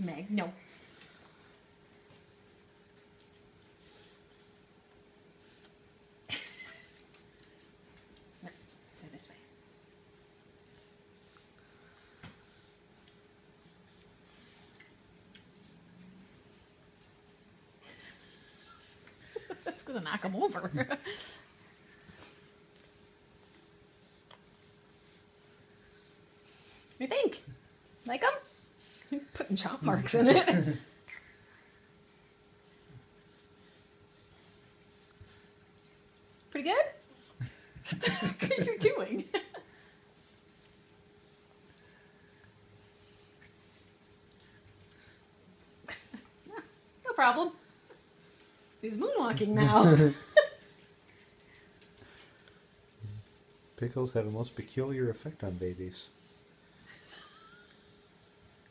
Meg, no. Go this way. That's gonna knock him over. You think? Like them? You're putting chomp marks in it. Pretty good? What are you doing? No problem. He's moonwalking now. Pickles have a most peculiar effect on babies.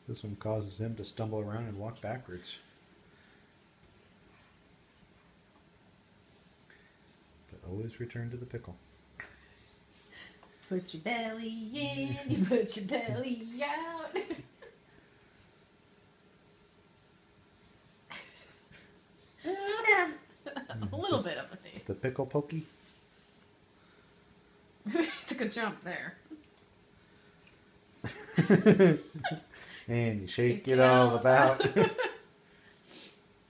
This one causes them to stumble around and walk backwards. But always return to the pickle. Put your belly in, you put your belly out. A little bit of a face. The pickle pokey. Took a jump there. And you shake it all about.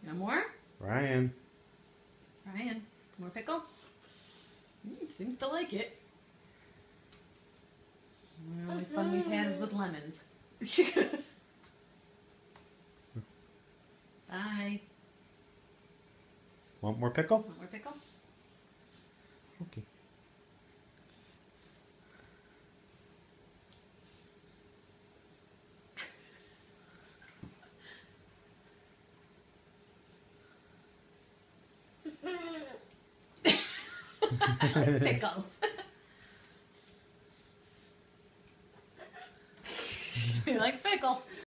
No more? Ryan. Ryan, more pickle? Seems to like it. The only fun we've had is with lemons. Bye. Want more pickle? Want more pickle? Okay. Pickles. He likes pickles.